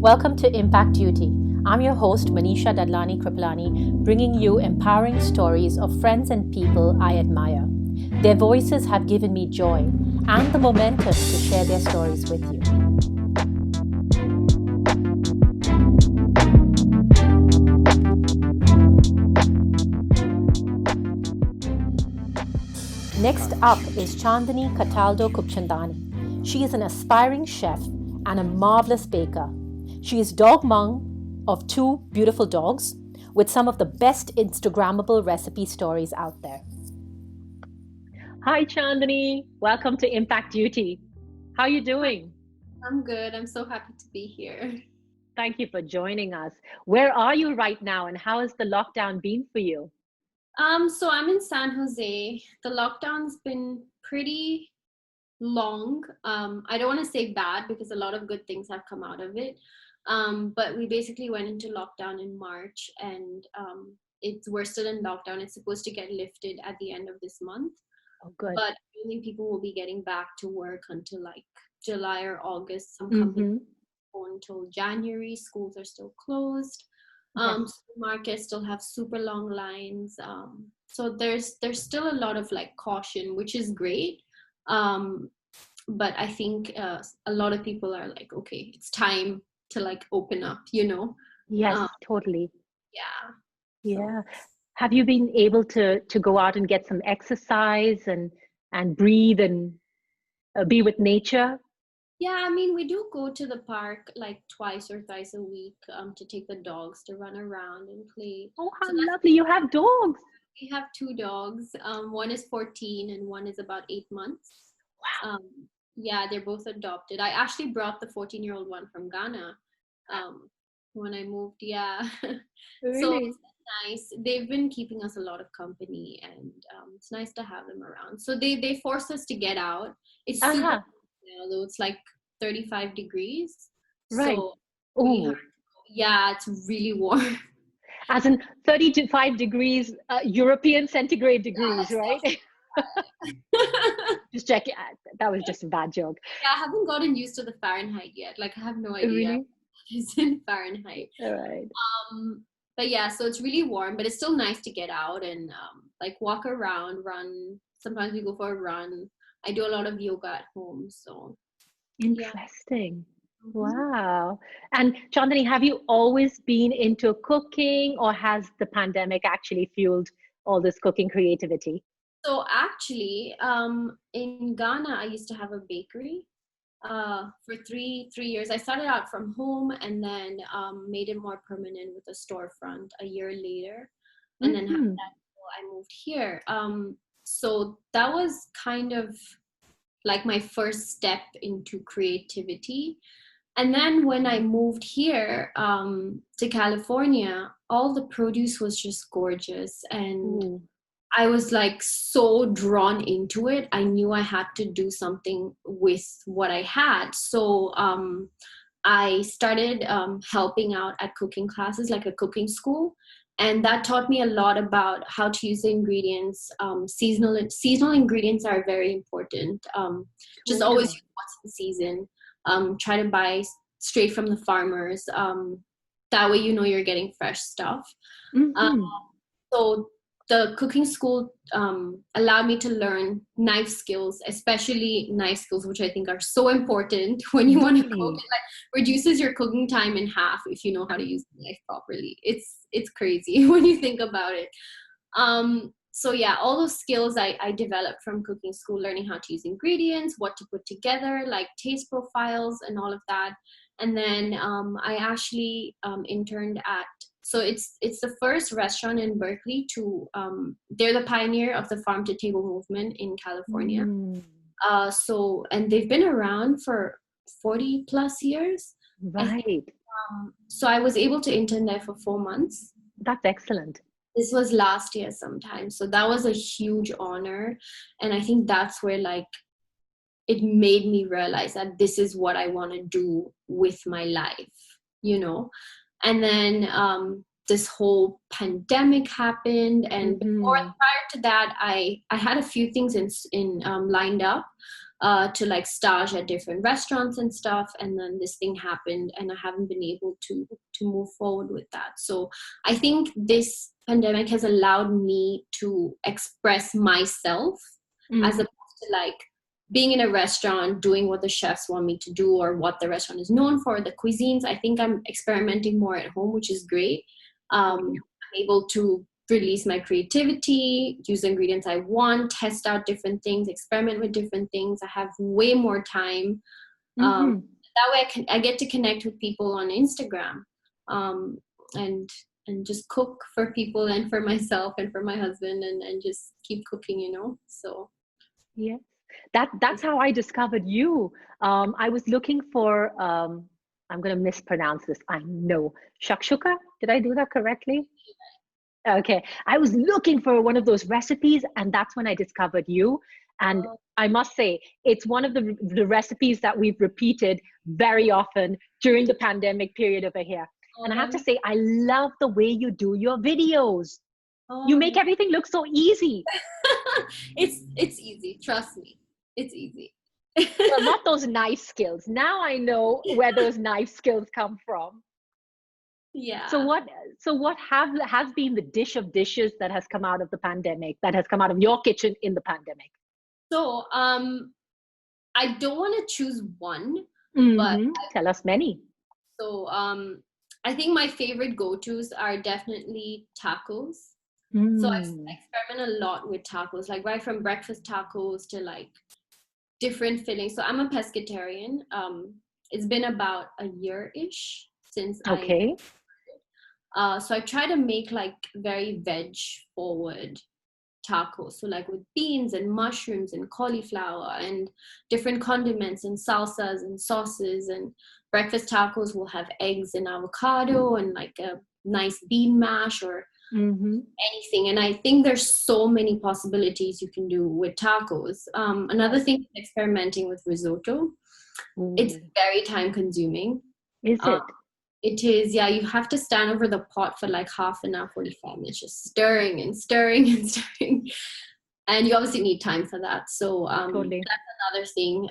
Welcome to Impact Duty. I'm your host, Manisha Dadlani Kripalani, bringing you empowering stories of friends and people I admire. Their voices have given me joy and the momentum to share their stories with you. Next up is Chandni Khubchandani. She is an aspiring chef and a marvelous baker. She is dog mom of two beautiful dogs with some of the best Instagrammable recipe stories out there. Hi, Chandni. Welcome to Impact Duty. How are you doing? I'm good. I'm so happy to be here. Thank you for joining us. Where are you right now and how has the lockdown been for you? So I'm in San Jose. The lockdown's been pretty long. I don't want to say bad because a lot of good things have come out of it. But we basically went into lockdown in March, and we're still in lockdown. It's supposed to get lifted at the end of this month. Oh, good. But I don't think people will be getting back to work until like July or August. Some companies go until January. Schools are still closed. Supermarkets still have super long lines. So there's still a lot of like caution, which is great. But I think a lot of people are like, okay, it's time to like open up, Yes, totally. Yeah. So. Have you been able to go out and get some exercise and breathe and be with nature? Yeah, I mean, we do go to the park like twice or thrice a week to take the dogs to run around and play. Oh, how lovely. You have dogs. We have two dogs. One is 14 and one is about 8 months. Wow. Yeah, they're both adopted. I actually brought the 14-year-old one from Ghana when I moved. Yeah. Really? So it's nice. They've been keeping us a lot of company, and it's nice to have them around. So they force us to get out. It's super, though it's like 35 degrees. Right. So yeah, it's really warm. As in 35 degrees, European centigrade degrees, right? Just check it. That was just a bad joke. Yeah, I haven't gotten used to the Fahrenheit yet. Like, I have no idea. Really? It's in Fahrenheit. All right. But yeah, so it's really warm, but it's still nice to get out and like walk around, run. Sometimes we go for a run. I do a lot of yoga at home. So interesting. Yeah. Wow. And Chandni, have you always been into cooking, or has the pandemic actually fueled all this cooking creativity? So actually, in Ghana, I used to have a bakery for three years. I started out from home and then made it more permanent with a storefront a year later. And then after that, I moved here. So that was kind of like my first step into creativity. And then when I moved here to California, all the produce was just gorgeous. And I was like so drawn into it. I knew I had to do something with what I had. So I started helping out at cooking classes, like a cooking school. And that taught me a lot about how to use the ingredients. Seasonal ingredients are very important. Just always use what's in season. Try to buy straight from the farmers. That way you know you're getting fresh stuff. So the cooking school allowed me to learn knife skills, especially knife skills, which I think are so important when you want to cook. It like reduces your cooking time in half if you know how to use the knife properly. It's crazy when you think about it. So yeah, all those skills I developed from cooking school, learning how to use ingredients, what to put together, like taste profiles and all of that. And then I actually interned at, so it's the first restaurant in Berkeley to, they're the pioneer of the farm to table movement in California. And they've been around for 40 plus years. Right. So I was able to intern there for 4 months. That's excellent. This was last year sometime. So that was a huge honor. And I think that's where like it made me realize that this is what I want to do with my life, And then this whole pandemic happened. And prior to that, I had a few things in lined up. to like stage at different restaurants and stuff. And then this thing happened and I haven't been able to move forward with that. So I think this pandemic has allowed me to express myself as opposed to like being in a restaurant, doing what the chefs want me to do or what the restaurant is known for, the cuisines. I think I'm experimenting more at home, which is great. I'm able to release my creativity, use the ingredients I want, test out different things, experiment with different things. I have way more time. That way I get to connect with people on Instagram, and just cook for people and for myself and for my husband, and just keep cooking, so. Yes, that's how I discovered you. I was looking for, I'm going to mispronounce this, I know, shakshuka. Did I do that correctly? Okay, I was looking for one of those recipes, and that's when I discovered you. And I must say, it's one of the recipes that we've repeated very often during the pandemic period over here. And I have to say, I love the way you do your videos. You make everything look so easy. It's easy, trust me, it's easy. Well, not those knife skills. Now I know where those knife skills come from. Yeah. So what has been the dish of dishes that has come out of the pandemic, that has come out of your kitchen in the pandemic? So I don't want to choose one, but tell us many. So I think my favorite go-tos are definitely tacos. So I experiment a lot with tacos, like right from breakfast tacos to like different fillings. So I'm a pescatarian. It's been about a year-ish since Okay. So I try to make like very veg-forward tacos. So like with beans and mushrooms and cauliflower and different condiments and salsas and sauces. And breakfast tacos will have eggs and avocado and like a nice bean mash or anything. And I think there's so many possibilities you can do with tacos. Another thing, experimenting with risotto. It's very time consuming. Is it? It is, yeah. You have to stand over the pot for like half an hour, 45 minutes, just stirring and stirring and stirring. And you obviously need time for that. So Totally. that's another thing.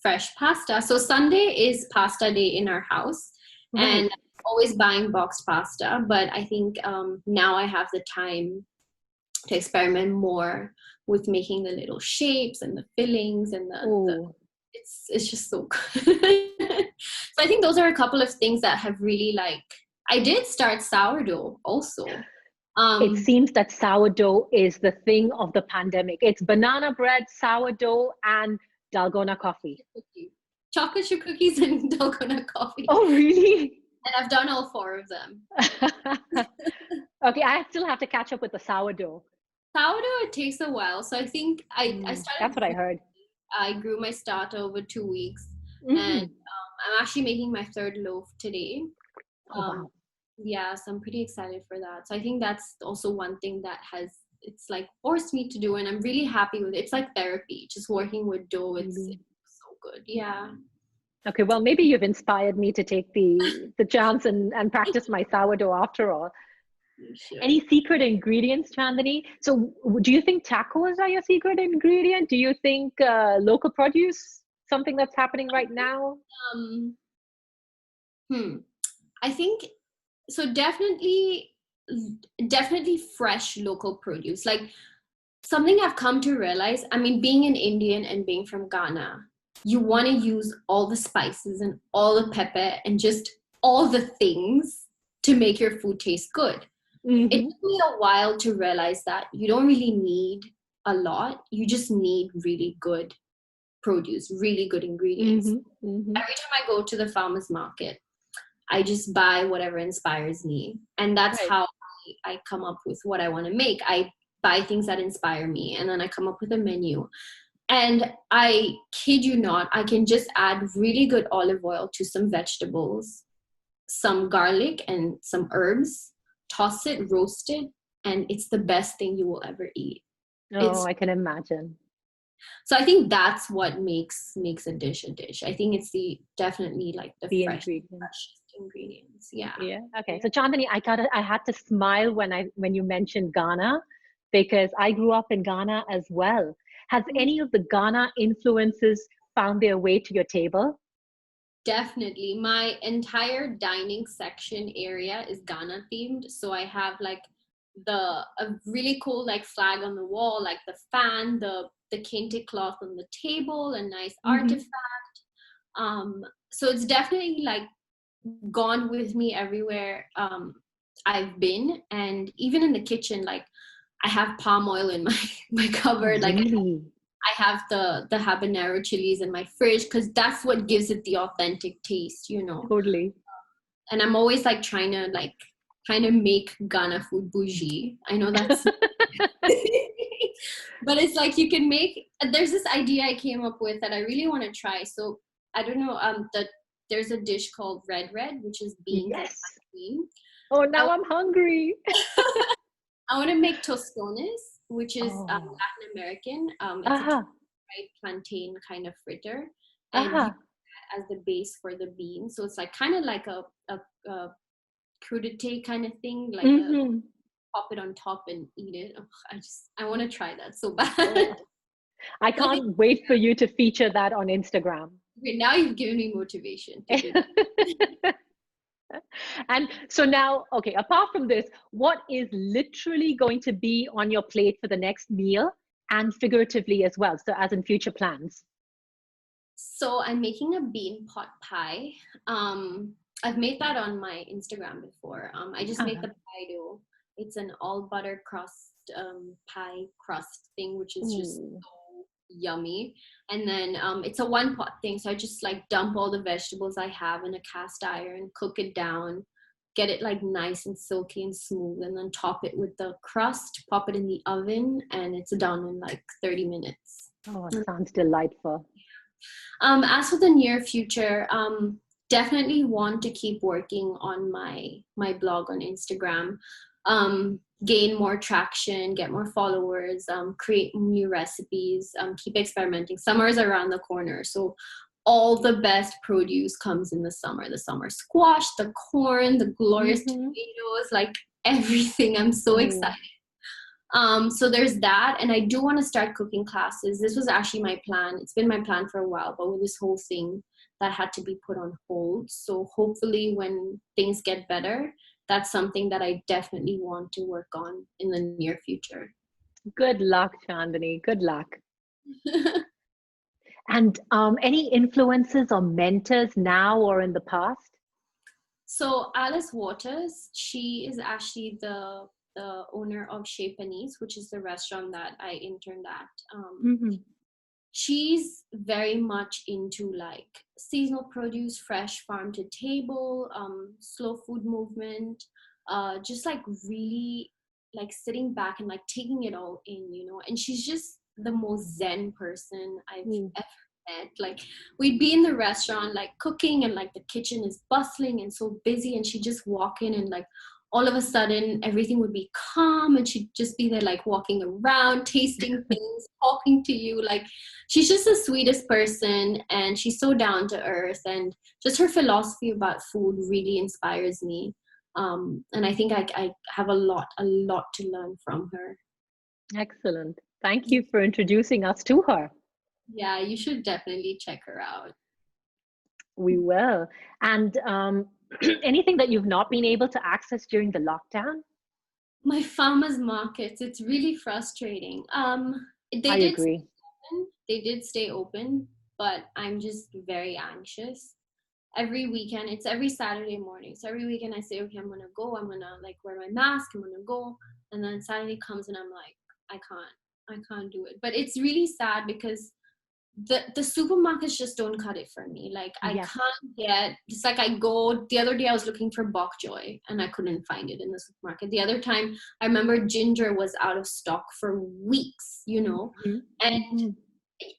Fresh pasta. So Sunday is pasta day in our house. Right. And I'm always buying boxed pasta. But I think now I have the time to experiment more with making the little shapes and the fillings and it's just so good. So I think those are a couple of things that have really I did start sourdough also. It seems that sourdough is the thing of the pandemic. It's banana bread, sourdough, and dalgona coffee. Chocolate chip cookies and dalgona coffee. Oh, really? And I've done all 4 of them. Okay, I still have to catch up with the sourdough. Sourdough, it takes a while. So I think I started. That's what I heard. I grew my starter over 2 weeks. And I'm actually making my 3rd loaf today. Wow. Yeah, so I'm pretty excited for that. So I think that's also one thing that it's like forced me to do, and I'm really happy with it. It's like therapy, just working with dough. It's so good. Yeah. Okay, well, maybe you've inspired me to take the chance and practice my sourdough after all. Sure. Any secret ingredients, Chandni? So do you think tacos are your secret ingredient? Do you think local produce, something that's happening right now? I think so. Definitely fresh local produce. Like something I've come to realize, I mean, being an Indian and being from Ghana, you want to use all the spices and all the pepper and just all the things to make your food taste good. It took me a while to realize that you don't really need a lot. You just need really good produce, really good ingredients. Every time I go to the farmer's market, I just buy whatever inspires me. And that's how I come up with what I want to make. I buy things that inspire me, and then I come up with a menu. And I kid you not, I can just add really good olive oil to some vegetables, some garlic and some herbs, toss it, roast it, and it's the best thing you will ever eat. I can imagine. So I think that's what makes a dish a dish. I think it's definitely like the fresh ingredients. Yeah. Okay. So Chandni, I had to smile when you mentioned Ghana, because I grew up in Ghana as well. Has any of the Ghana influences found their way to your table? Definitely. My entire dining section area is Ghana themed. So I have like a really cool like flag on the wall, like the fan, the kente cloth on the table, a nice Mm-hmm. artifact. So it's definitely like gone with me everywhere I've been, and even in the kitchen, like I have palm oil in my my Oh, cupboard. Like really? I have the habanero chilies in my fridge because that's what gives it the authentic taste, you know. Totally. And I'm always like trying to like kind of make Ghana food bougie. I know that's but it's like you can make there's this idea I came up with that I really want to try. So I don't know, that there's a dish called red, which is beans and Yes. plantain. Oh, I, now I'm hungry. I want to make tostones, which is Oh, Latin American. It's a uh-huh, fried plantain kind of fritter, and uh-huh. use that as the base for the beans. So it's like kind of like a crudité kind of thing, like a Mm-hmm. pop it on top and eat it. Ugh, I want to try that so bad. Oh, I But can't wait for you to feature that on Instagram. okay, now you've given me motivation to do that. And so now, okay, apart from this, what is literally going to be on your plate for the next meal and figuratively as well? So, as in future plans. So I'm making a bean pot pie. I've made that on my Instagram before. I just made Uh-huh. the pie dough. It's an all butter crust pie crust thing, which is just Ooh. so yummy. And then it's a one pot thing. So I just like dump all the vegetables I have in a cast iron, cook it down, get it like nice and silky and smooth, and then top it with the crust, pop it in the oven, and it's done in like 30 minutes. Oh, it sounds delightful. As for the near future, definitely want to keep working on my blog on Instagram, gain more traction, get more followers, create new recipes, keep experimenting. Summer is around the corner, so all the best produce comes in the summer. The summer squash, the corn, the glorious Mm-hmm. tomatoes, like everything. I'm so excited. Oh, So there's that, and I do want to start cooking classes. This was actually my plan. It's been my plan for a while, but with this whole thing, that had to be put on hold. So hopefully, when things get better, that's something that I definitely want to work on in the near future. good luck, Chandani. Good luck. And any influences or mentors now or in the past? So Alice Waters, she is actually the owner of Chez Panisse, which is the restaurant that I interned at. Mm-hmm. She's very much into like seasonal produce, fresh farm to table, slow food movement, just like really like sitting back and like taking it all in, you know. And she's just the most zen person I've Mm. ever met. Like we'd be in the restaurant like cooking, and like the kitchen is bustling and so busy, and she'd just walk in, and like all of a sudden everything would be calm, and she'd just be there like walking around, tasting things, talking to you. Like she's just the sweetest person, and she's so down to earth, and just her philosophy about food really inspires me. And I think I have a lot to learn from her. Excellent. Thank you for introducing us to her. Yeah, you should definitely check her out. We will. And anything that you've not been able to access during the lockdown? My farmers markets, it's really frustrating. I They did stay agree. open. They did stay open, but I'm just very anxious. Every weekend, it's every Saturday morning. So every weekend I say, okay, I'm gonna go, I'm gonna like wear my mask, I'm gonna go. And then Saturday comes and I'm like, I can't do it. But it's really sad because the supermarkets just don't cut it for me. Like I Yes. can't get, it's like I go, the other day I was looking for bok choy and I couldn't find it in the supermarket. The other time I remember ginger was out of stock for weeks, you know. Hmm. And Hmm.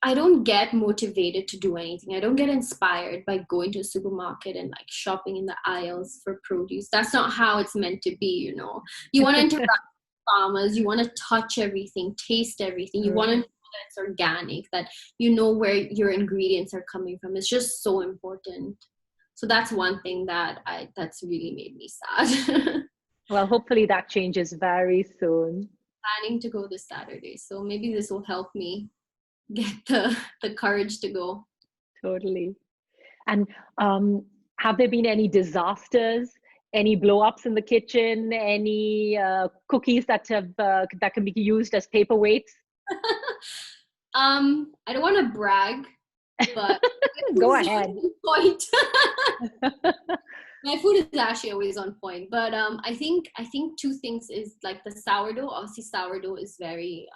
I don't get motivated to do anything. I don't get inspired by going to a supermarket and like shopping in the aisles for produce. That's not how it's meant to be, you know. You want to interact with farmers, you want to touch everything, taste everything. You want to know that it's organic, that you know where your ingredients are coming from. It's just so important. So that's one thing that's really made me sad. Well, hopefully that changes very soon. Planning to go this Saturday, so maybe this will help me. get the courage to go. Totally. And have there been any disasters, any blow-ups in the kitchen, any cookies that can be used as paperweights? I don't want to brag, but my food Go is ahead. always on point. My food is actually always on point, but I think two things is like the sourdough. Obviously, sourdough is very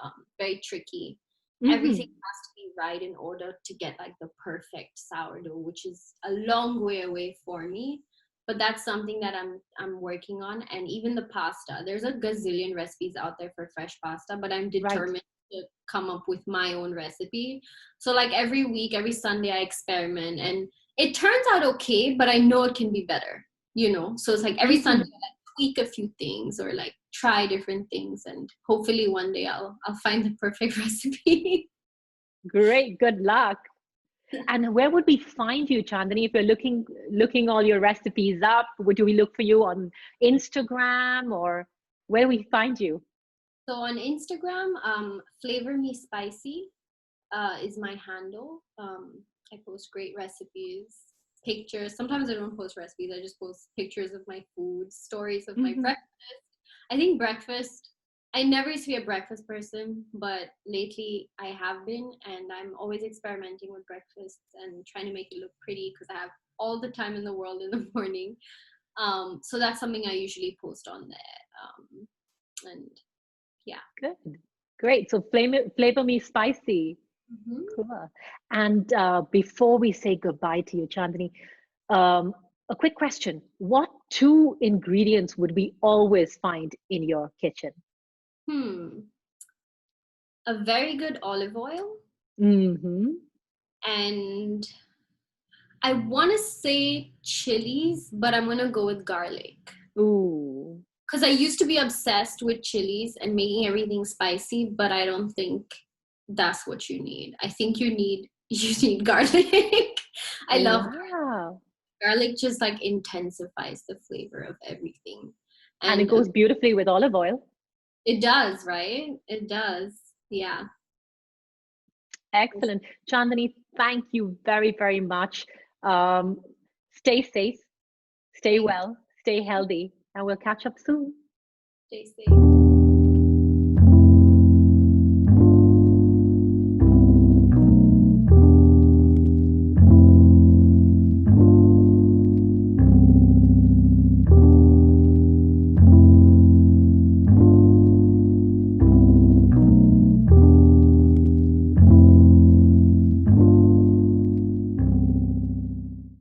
tricky. Everything Hmm. has to be right in order to get like the perfect sourdough, which is a long way away for me. But that's something that I'm working on. And even the pasta, there's a gazillion recipes out there for fresh pasta, but I'm Right. determined to come up with my own recipe. So like every week, every Sunday, I experiment, and it turns out okay, but I know it can be better, you know? So it's like every Sunday Hmm. I like tweak a few things or like try different things, and hopefully one day I'll find the perfect recipe. Great. Good luck. And where would we find you, Chandani, if you're looking all your recipes up? Would we look for you on Instagram, or where do we find you? So on Instagram, Flavor Me Spicy is my handle. I post great recipes, pictures. Sometimes I don't post recipes. I just post pictures of my food, stories of my Hmm. breakfast. I think breakfast. I never used to be a breakfast person, but lately I have been, and I'm always experimenting with breakfast and trying to make it look pretty because I have all the time in the world in the morning. So that's something I usually post on there. And yeah. Good. Great. So flavor me spicy. Mhm. Cool. And before we say goodbye to you, Chandani, um, a quick question. What two ingredients would we always find in your kitchen? Hmm. A very good olive oil, Hmm. and I want to say chilies, but I'm going to go with garlic. Ooh. Because I used to be obsessed with chilies and making everything spicy, but I don't think that's what you need. I think you need garlic. I love Wow. garlic, just like intensifies the flavor of everything. And it And goes beautifully with olive oil. it does, right? It does. Yeah. Excellent. Chandani, thank you very, very much. Um, Stay safe, stay Thank well, stay you. healthy, and we'll catch up soon. Stay safe.